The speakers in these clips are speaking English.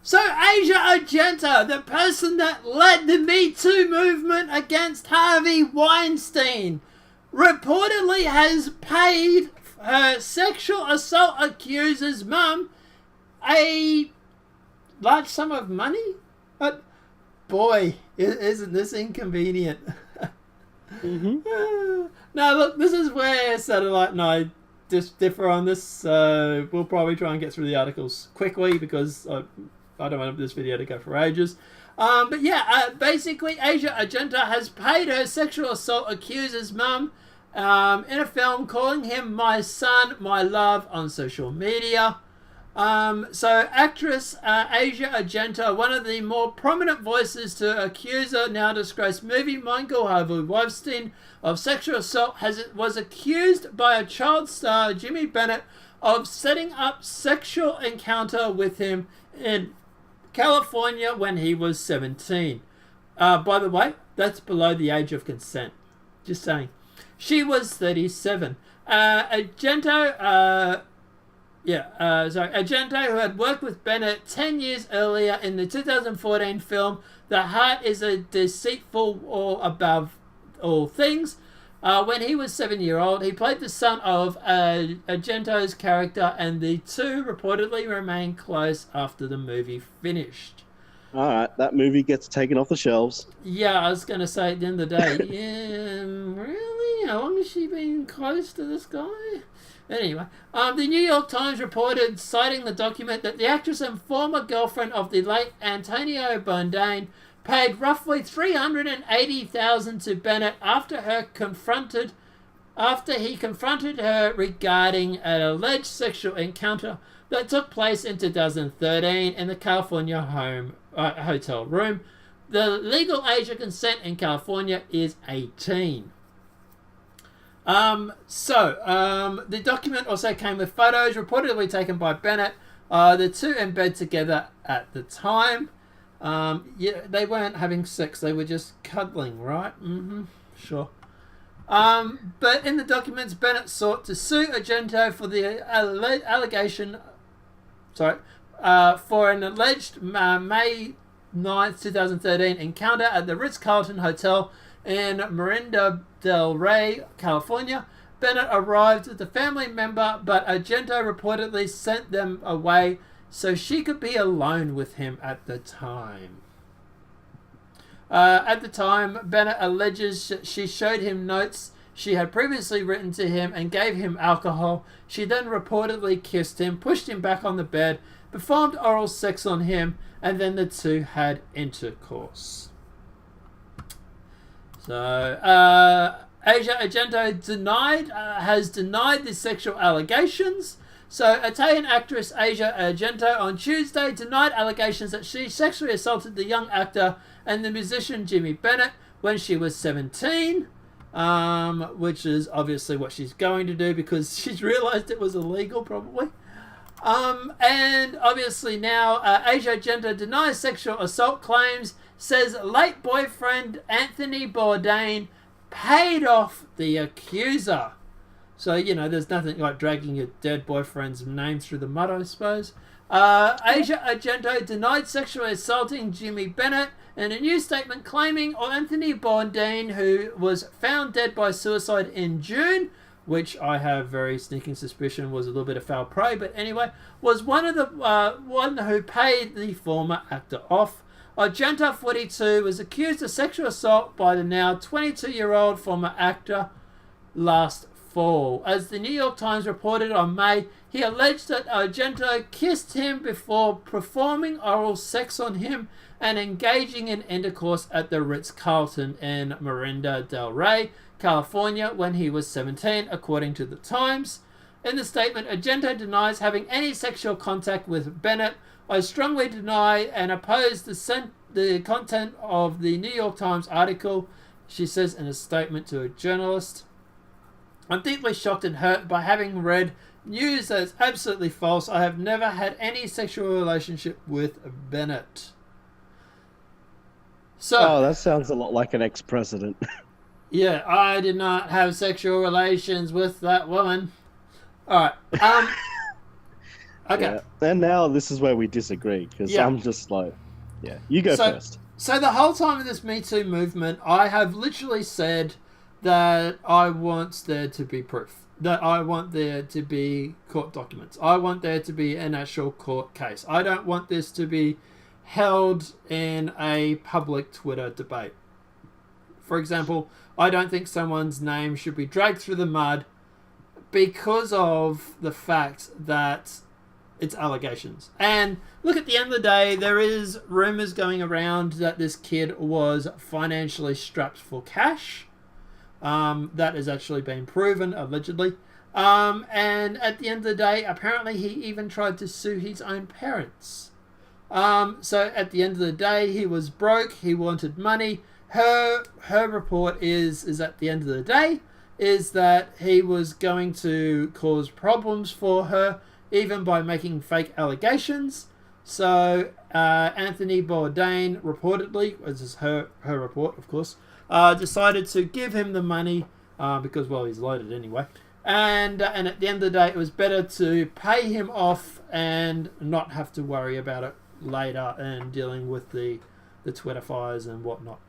So Asia Argento, the person that led the Me Too movement against Harvey Weinstein, reportedly has paid her sexual assault accuser's mum a large sum of money. But boy, isn't this inconvenient? Mm-hmm. Now look, this is where Satellite and I differ on this. So we'll probably try and get through the articles quickly because I don't want this video to go for ages. But yeah, basically Asia Argento has paid her sexual assault accuser's mum in a film calling him my son, my love on social media. So actress Asia Argento, one of the more prominent voices to accuser now disgraced movie mogul Harvey Weinstein of sexual assault, was accused by a child star, Jimmy Bennett, of setting up sexual encounter with him in California when he was 17. By the way, that's below the age of consent. Just saying. She was 37. Argento, who had worked with Bennett 10 years earlier in the 2014 film The Heart is a Deceitful or Above All Things. When he was 7-year-old, he played the son of Argento's character, and the two reportedly remained close after the movie finished. All right, that movie gets taken off the shelves. Yeah, I was going to say at the end of the day, really? How long has she been close to this guy? Anyway, the New York Times reported, citing the document, that the actress and former girlfriend of the late Antonio Bourdain paid roughly $380,000 to Bennett after he confronted her regarding an alleged sexual encounter that took place in 2013 in the California hotel room. The legal age of consent in California is 18. The document also came with photos reportedly taken by Bennett. The two in bed together at the time. They weren't having sex, they were just cuddling, right? Sure. But in the documents, Bennett sought to sue Argento for the for an alleged May 9th, 2013 encounter at the Ritz-Carlton Hotel in Marina del Rey, California. Bennett arrived with a family member, but Argento reportedly sent them away so she could be alone with him at the time. At the time, Bennett alleges she showed him notes she had previously written to him and gave him alcohol. She then reportedly kissed him, pushed him back on the bed, performed oral sex on him, and then the two had intercourse. So, Asia Argento has denied the sexual allegations. So, Italian actress Asia Argento on Tuesday denied allegations that she sexually assaulted the young actor and the musician Jimmy Bennett when she was 17, which is obviously what she's going to do because she's realised it was illegal, probably. And obviously now Asia Argento denies sexual assault claims, says late boyfriend Anthony Bourdain paid off the accuser. So, there's nothing like dragging your dead boyfriend's name through the mud, I suppose. Asia Argento denied sexually assaulting Jimmy Bennett in a new statement claiming Anthony Bourdain, who was found dead by suicide in June, which I have very sneaking suspicion was a little bit of foul play, but anyway, was one who paid the former actor off. Argento, 42, was accused of sexual assault by the now 22-year-old former actor last fall. As the New York Times reported on May, he alleged that Argento kissed him before performing oral sex on him and engaging in intercourse at the Ritz-Carlton in Marina del Rey, California, when he was 17, according to the Times. In the statement, Argento denies having any sexual contact with Bennett. I strongly deny and oppose the content of the New York Times article, she says in a statement to a journalist. I'm deeply shocked and hurt by having read news that is absolutely false. I have never had any sexual relationship with Bennett. So, that sounds a lot like an ex-president. Yeah, I did not have sexual relations with that woman. Alright, Okay. Yeah. And now this is where we disagree because Yeah. I'm just like, yeah, you go first. So the whole time of this Me Too movement, I have literally said that I want there to be proof. That I want there to be court documents. I want there to be an actual court case. I don't want this to be held in a public Twitter debate. For example, I don't think someone's name should be dragged through the mud because of the fact that it's allegations. And look, at the end of the day, there is rumors going around that this kid was financially strapped for cash. That has actually been proven, allegedly. And at the end of the day, apparently he even tried to sue his own parents. So at the end of the day, he was broke. He wanted money. Her report is at the end of the day, is that he was going to cause problems for her, even by making fake allegations. So Anthony Bourdain reportedly, this is her report, of course, decided to give him the money because, well, he's loaded anyway. And at the end of the day, it was better to pay him off and not have to worry about it later and dealing with the Twitter fires and whatnot.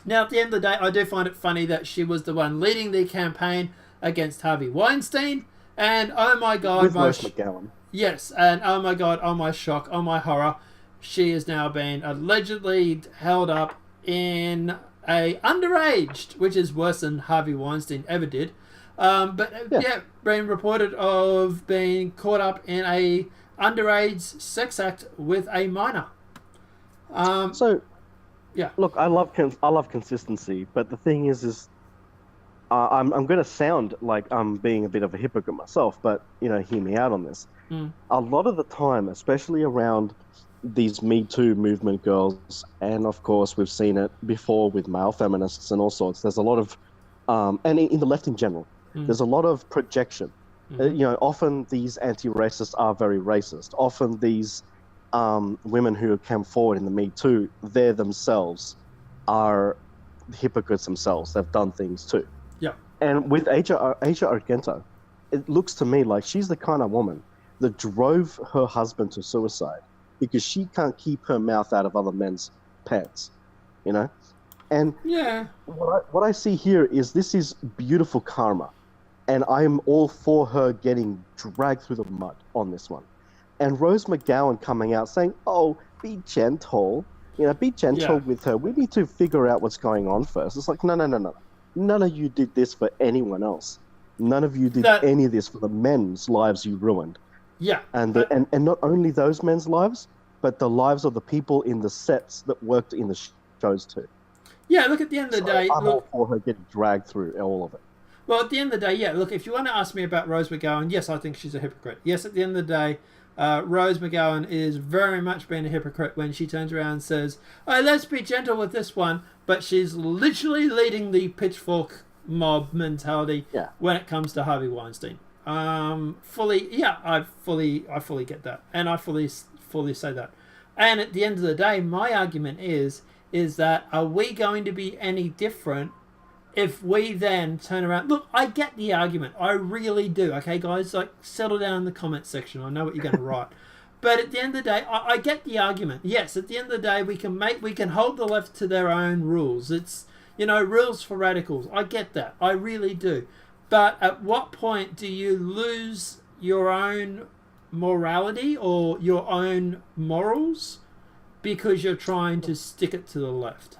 Now, at the end of the day, I do find it funny that she was the one leading the campaign against Harvey Weinstein. And oh my God, with Rose McGowan. Yes, and oh my God, oh my shock, oh my horror, she is now being allegedly held up in a underaged, which is worse than Harvey Weinstein ever did. Being reported of being caught up in a underage sex act with a minor. Look, I love consistency, but the thing is I'm going to sound like I'm being a bit of a hypocrite myself, but hear me out on this. A lot of the time, especially around these Me Too movement girls, and of course we've seen it before with male feminists and all sorts. There's a lot of, and in the left in general, there's a lot of projection. Often these anti-racists are very racist. Often these women who come forward in the Me Too, they themselves are hypocrites themselves. They've done things too. Yeah. And with Asia Argento, it looks to me like she's the kind of woman that drove her husband to suicide because she can't keep her mouth out of other men's pants, And yeah, what I see here is this is beautiful karma, and I'm all for her getting dragged through the mud on this one. And Rose McGowan coming out saying, "Oh, be gentle, be gentle with her. We need to figure out what's going on first." It's like, no. None of you did this for anyone else. None of you did any of this for the men's lives you ruined. Yeah. And not only those men's lives, but the lives of the people in the sets that worked in the shows too. Yeah, look, at the end of the day... I'm all for her getting dragged through all of it. Well, at the end of the day, yeah, look, if you want to ask me about Rose McGowan, yes, I think she's a hypocrite. Yes, at the end of the day, Rose McGowan is very much being a hypocrite when she turns around and says, "Oh, let's be gentle with this one," but she's literally leading the pitchfork mob mentality when it comes to Harvey Weinstein. I fully get that, and I fully say that. And at the end of the day, my argument is that are we going to be any different if we then turn around? Look, I get the argument. I really do. Okay, guys, settle down in the comment section. I know what you're going to write. But at the end of the day, I get the argument. Yes, at the end of the day, we can hold the left to their own rules. It's, rules for radicals. I get that. I really do. But at what point do you lose your own morality or your own morals because you're trying to stick it to the left?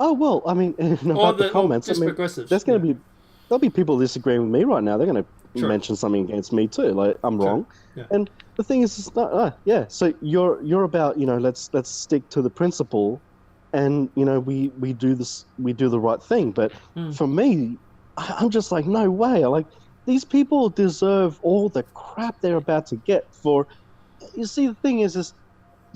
Oh, well, I mean, about the comments, progressives. There's going to there'll be people disagreeing with me right now. They're going to mention something against me too. Like, I'm wrong. Yeah. And the thing is, so you're about, let's stick to the principle and, we do this, we do the right thing. But for me, I'm just like, no way. These people deserve all the crap they're about to get for, you see, the thing is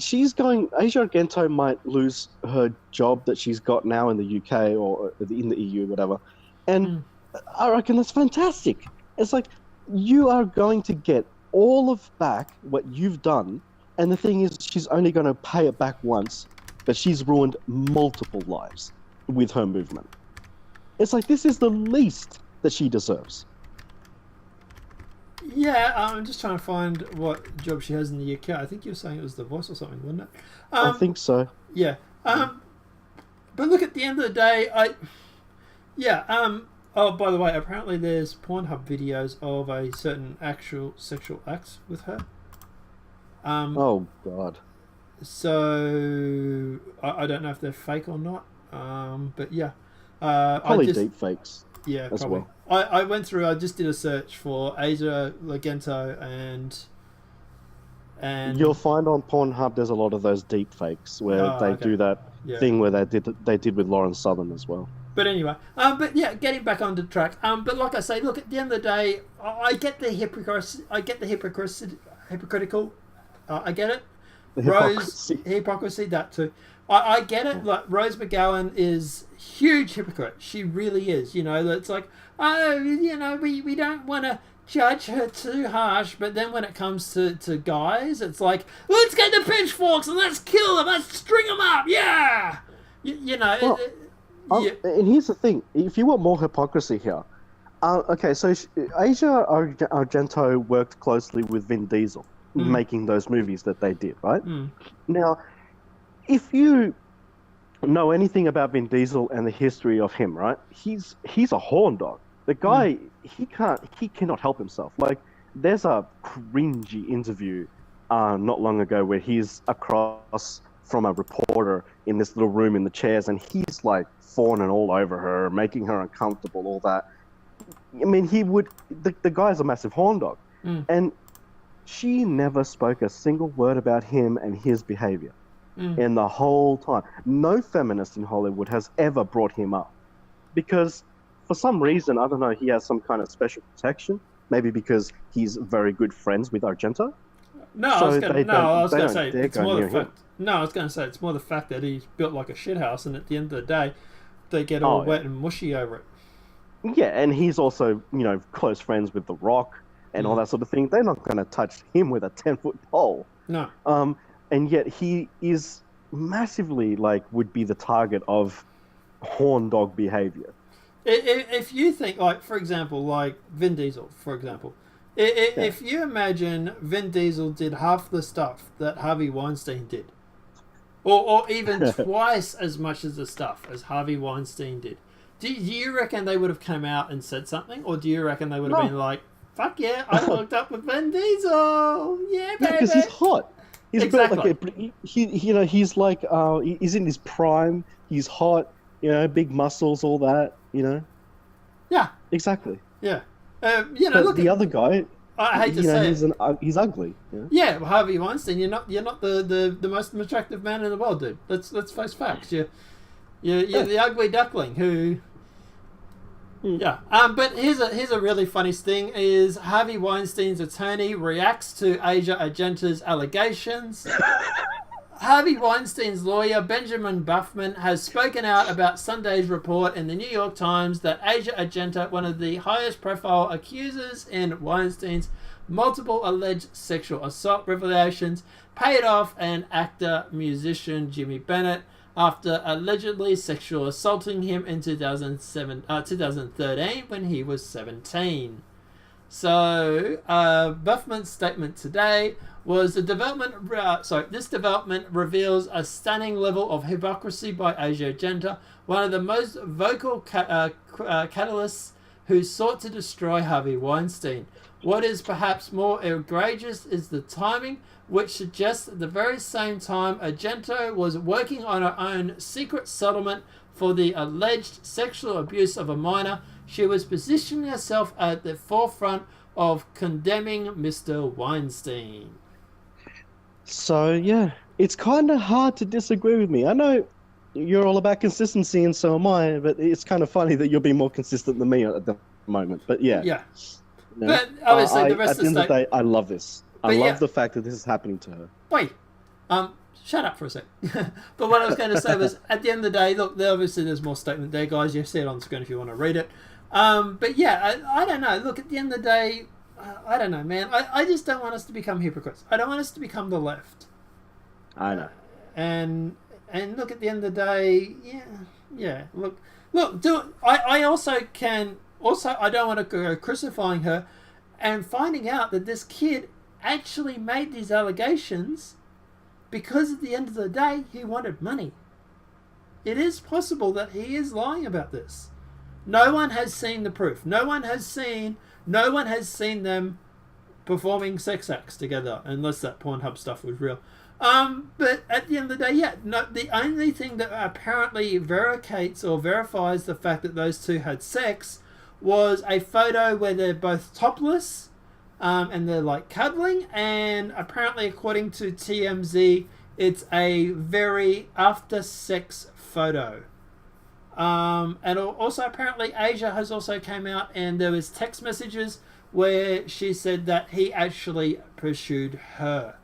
Asia Argento might lose her job that she's got now in the UK or in the EU, whatever. And I reckon that's fantastic. It's like, you are going to get all of back what you've done. And the thing is, she's only going to pay it back once, but she's ruined multiple lives with her movement. It's like, this is the least that she deserves. Yeah, I'm just trying to find what job she has in the UK. I think you were saying it was The Voice or something, wasn't it? I think so. Yeah. But look, at the end of the day, oh, by the way, apparently there's Pornhub videos of a certain actual sexual acts with her. Oh God. So I don't know if they're fake or not. But yeah. Probably deep fakes. Yeah, as probably. well. I went through. I just did a search for Asia Argento and You'll find on Pornhub there's a lot of those deep fakes where they do that thing where they did with Lauren Southern as well. But anyway, but yeah, getting back onto track. But like I say, look, at the end of the day, I get the hypocrisy. I get the hypocritical. I get it. Hypocrisy, that too. I get it. Like, Rose McGowan is huge hypocrite. She really is. You know, it's like, oh, you know, we don't want to judge her too harsh, but then when it comes to guys, it's like, let's get the pitchforks and let's kill them, let's string them up, yeah. You know. Well, and here's the thing: if you want more hypocrisy here, okay, so Asia Argento worked closely with Vin Diesel making those movies that they did, right? Now, if you know anything about Vin Diesel and the history of him, right? He's a horn dog. The guy, he cannot help himself. Like, there's a cringy interview not long ago where he's across from a reporter in this little room in the chairs, and he's like fawning all over her, making her uncomfortable, all that. I mean, the guy's a massive horn dog, and she never spoke a single word about him and his behavior in the whole time. No feminist in Hollywood has ever brought him up because, for some reason, I don't know, he has some kind of special protection. Maybe because he's very good friends with Argento. I was going to say it's more the fact. No, I was going to say it's more the fact that he's built like a shithouse, and at the end of the day, they get all wet and mushy over it. Yeah, and he's also, you know, close friends with The Rock and all that sort of thing. They're not going to touch him with a 10-foot pole. No. And yet he is massively would be the target of horn dog behavior. If you think, like, for example, like Vin Diesel, for example, if you imagine Vin Diesel did half the stuff that Harvey Weinstein did, or even twice as much as the stuff as Harvey Weinstein did, do you reckon they would have come out and said something, or do you reckon they would have been like, "Fuck yeah, I hooked up with Vin Diesel, yeah, baby"? Because he's hot. He's exactly. He's like, he's in his prime. He's hot. You know, big muscles, all that. You know. Yeah. Exactly. Yeah. But look, the other guy. I hate to say it. He's ugly. Yeah, well, Harvey Weinstein. You're not the most attractive man in the world, dude. Let's face facts. You're the ugly duckling who. Yeah. But here's a really funny thing: is Harvey Weinstein's attorney reacts to Asia Argento's allegations. Harvey Weinstein's lawyer, Benjamin Buffman, has spoken out about Sunday's report in the New York Times that Asia Argento, one of the highest profile accusers in Weinstein's multiple alleged sexual assault revelations, paid off an actor-musician Jimmy Bennett after allegedly sexually assaulting him in 2013 when he was 17. So, Buffman's statement today was this development reveals a stunning level of hypocrisy by Asia Argento, one of the most vocal catalysts who sought to destroy Harvey Weinstein. What is perhaps more egregious is the timing, which suggests that at the very same time Argento was working on her own secret settlement for the alleged sexual abuse of a minor, she was positioning herself at the forefront of condemning Mr. Weinstein. So, yeah, it's kind of hard to disagree with me. I know you're all about consistency, and so am I, but it's kind of funny that you're being more consistent than me at the moment. But, yeah. Yeah. You know, but, obviously, the rest at the end of the day, I love this. I love the fact that this is happening to her. Wait. Shut up for a sec. But what I was going to say was, at the end of the day, look, obviously there's more statement there, guys. You see it on the screen if you want to read it. But yeah, I don't know. Look, at the end of the day, I don't know, man. I just don't want us to become hypocrites. I don't want us to become the left. I know. And look, at the end of the day, yeah. Look. I also I don't want to go crucifying her. and finding out that this kid actually made these allegations because at the end of the day he wanted money. It is possible that he is lying about this. No one has seen the proof. No one has seen them performing sex acts together, unless that Pornhub stuff was real. But at the end of the day, the only thing that apparently verifies the fact that those two had sex was a photo where they're both topless, and they're like cuddling, and apparently according to TMZ, it's a very after-sex photo. And also apparently Asia has also came out, and there was text messages where she said that he actually pursued her.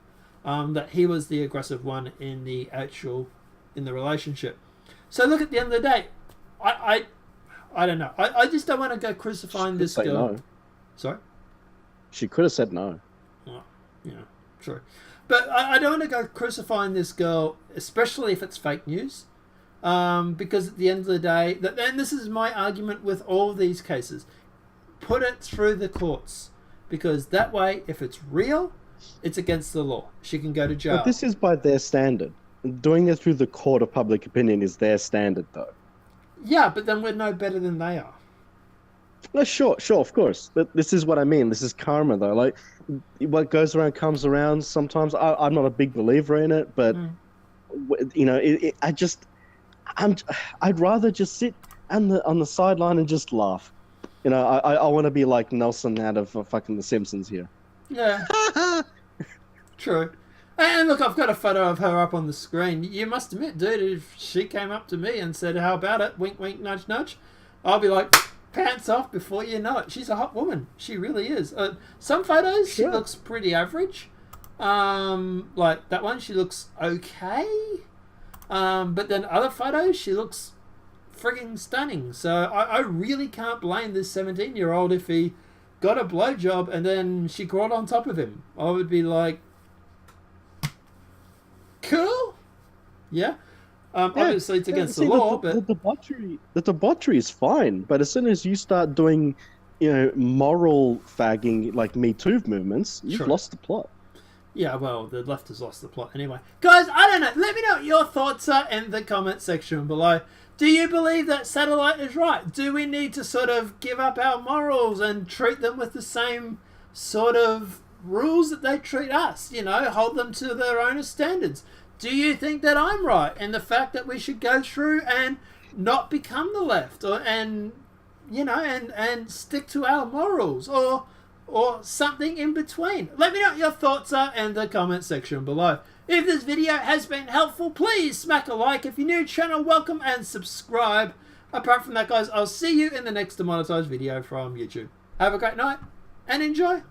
That he was the aggressive one in the relationship. So look, at the end of the day, I don't know. I just don't want to go crucifying this girl. No. Sorry? She could have said no. Well, true. But I don't want to go crucifying this girl, especially if it's fake news. Because at the end of the day, and this is my argument with all of these cases, put it through the courts. Because that way, if it's real, it's against the law. She can go to jail. But this is by their standard. Doing it through the court of public opinion is their standard, though. Yeah, but then we're no better than they are. Sure, of course. But this is what I mean. This is karma, though. Like, what goes around comes around sometimes. I'm not a big believer in it, but, I'd rather just sit on the sideline and just laugh. I want to be like Nelson out of fucking The Simpsons here. Yeah. True. And look, I've got a photo of her up on the screen. You must admit, dude, if she came up to me and said, "How about it?" Wink, wink, nudge, nudge. I'll be like, pants off before you know it. She's a hot woman. She really is. Some photos, she looks pretty average. Like that one, she looks okay. But then other photos, she looks frigging stunning. So I really can't blame this 17-year-old if he got a blowjob and then she crawled on top of him. I would be like, cool. Yeah. Obviously it's against the law, but the debauchery is fine. But as soon as you start doing, moral fagging like Me Too movements, you've lost the plot. Yeah, well, the left has lost the plot anyway. Guys, I don't know. Let me know what your thoughts are in the comment section below. Do you believe that Satellite is right? Do we need to sort of give up our morals and treat them with the same sort of rules that they treat us? Hold them to their own standards. Do you think that I'm right in the fact that we should go through and not become the left, and stick to our morals, or something in between? Let me know what your thoughts are in the comment section below. If this video has been helpful, please smack a like. If you're new to the channel, welcome and subscribe. Apart from that, guys, I'll see you in the next demonetized video from YouTube. Have a great night and enjoy.